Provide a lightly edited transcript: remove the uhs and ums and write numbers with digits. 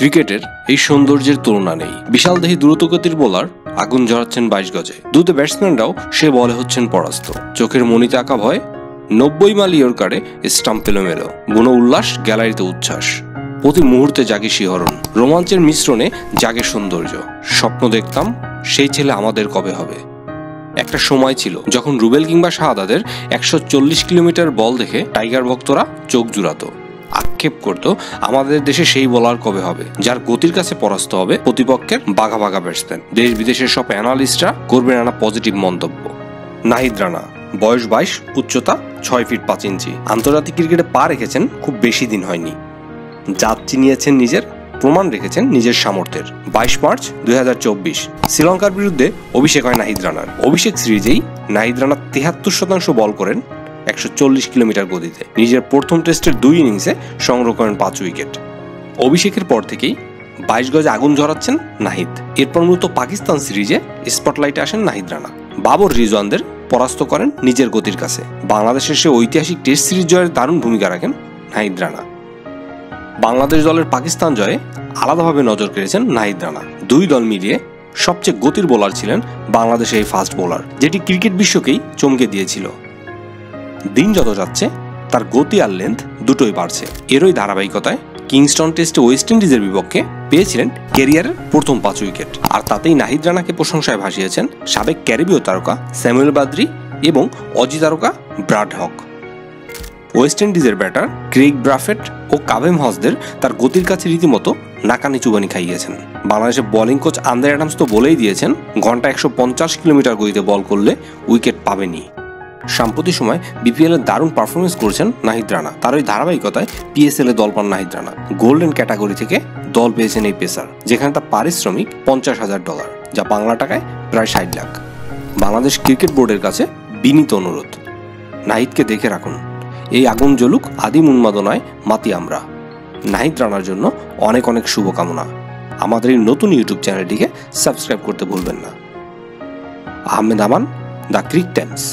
ক্রিকেটের এই সৌন্দর্যের তুলনা নেই। বিশালদেহী দ্রুতগতির বোলার আগুন ঝরাচ্ছেন ২২ গজে, দ্রুত ব্যাটসম্যানরাও সে বলে হচ্ছেন পরাস্ত। চোখের মনিতে আঁকা ভয়, ৯০ মাইল ইয়র্কারে স্টাম্প এলোমেলো, বুনো উল্লাস, গ্যালারিতে উচ্ছ্বাস। প্রতি মুহূর্তে জাগে শিহরণ, রোমাঞ্চের মিশ্রণে জাগে সৌন্দর্য। স্বপ্ন দেখতাম সেই ছেলে আমাদের কবে হবে। একটা সময় ছিল যখন রুবেল কিংবা শাহাদাতের ১৪০ কিলোমিটার বল দেখে টাইগার ভক্তরা চোখ জুড়াতো, আক্ষেপ করত আমাদের দেশে সেই বোলার কবে হবে যার গতির কাছে পরাস্ত হবে প্রতিপক্ষের বাঘা বাঘা ব্যাটসম্যান। দেশ বিদেশের সব অ্যানালিস্টরা করবেন নানা পজিটিভ মন্তব্য। নাহিদ রানা, বয়স ২২, উচ্চতা ৬ ফিট ৫ ইঞ্চি। আন্তর্জাতিক ক্রিকেটে পা রেখেছেন খুব বেশি দিন হয়নি। জাত চিনিয়েছেন নিজের, প্রমাণ রেখেছেন নিজের সামর্থ্যের। ২২ মার্চ ২০২৪ শ্রীলঙ্কার বিরুদ্ধে অভিষেক হয় নাহিদ রানার। অভিষেক সিরিজেই নাহিদ রানা ৭৩% বল করেন ১৪০ কিলোমিটার গতিতে। নিজের প্রথম টেস্টের ২ ইনিংসে সংগ্রহ করেন ৫ উইকেট। অভিষেকের পর থেকেই ২২ গজে আগুন ঝরাচ্ছেন নাহিদ। এরপর মূলত পাকিস্তান সিরিজে স্পটলাইটে আসেন নাহিদ রানা। বাবর রিজওয়ানদের পরাস্ত করেন নিজের গতির কাছে। বাংলাদেশের সে ঐতিহাসিক টেস্ট সিরিজ জয়ের দারুণ ভূমিকা রাখেন নাহিদ রানা। বাংলাদেশ দলের পাকিস্তান জয়ে আলাদাভাবে নজর কেড়েছেন নাহিদ রানা। দুই দল মিলিয়ে সবচেয়ে গতির বোলার ছিলেন বাংলাদেশের এই ফাস্ট বোলার, যেটি ক্রিকেট বিশ্বকেই চমকে দিয়েছিল। দিন যত যাচ্ছে তার গতি আর লেন্থ দুটোই বাড়ছে। এরই ধারাবাহিকতায় কিংস্টন টেস্টে ওয়েস্ট ইন্ডিজের বিপক্ষে পেয়েছিলেন ক্যারিয়ারের প্রথম ৫ উইকেট। আর তাতেই নাহিদ রানাকে প্রশংসায় ভাসিয়েছেন সাবেক ক্যারিবীয় তারকা স্যামুয়েল বাদ্রি এবং অজি তারকা ব্রাড হক। ওয়েস্ট ইন্ডিজের ব্যাটার ক্রেইগ ব্রাফেট ও কাভেম হসদের তার গতির কাছে রীতিমতো নাকানি চুবানি খাইয়েছেন। বাংলাদেশের বোলিং কোচ আন্দ্রে অ্যাডামস তো বলেই দিয়েছেন ঘন্টা ১৫০ কিলোমিটার গতিতে বল করলে উইকেট পাবেনি। সাম্প্রতিক সময় বিপিএল এর দারুণ পারফরমেন্স করেছেন নাহিদ রানা। তার ওই ধারাবাহিকতায় পিএসএল এ দল পান নাহিদ রানা। গোল্ডেন ক্যাটাগরি থেকে দল পেয়েছেন এই পেসার, যেখানে তার পারিশ্রমিক $৫০,০০০, যা বাংলা টাকায় প্রায় ৬০ লাখ। বাংলাদেশ ক্রিকেট বোর্ডের কাছে বিনীত অনুরোধ, নাহিদকে দেখে রাখুন। এই আগুন জ্বলুক আদিম উন্মাদনায় মাতি আমরা। নাহিদ রানার জন্য অনেক অনেক শুভকামনা। আমাদের এই নতুন ইউটিউব চ্যানেলটিকে সাবস্ক্রাইব করতে ভুলবেন না। আহমেদ আমান, দ্য ক্রিক টাইমস।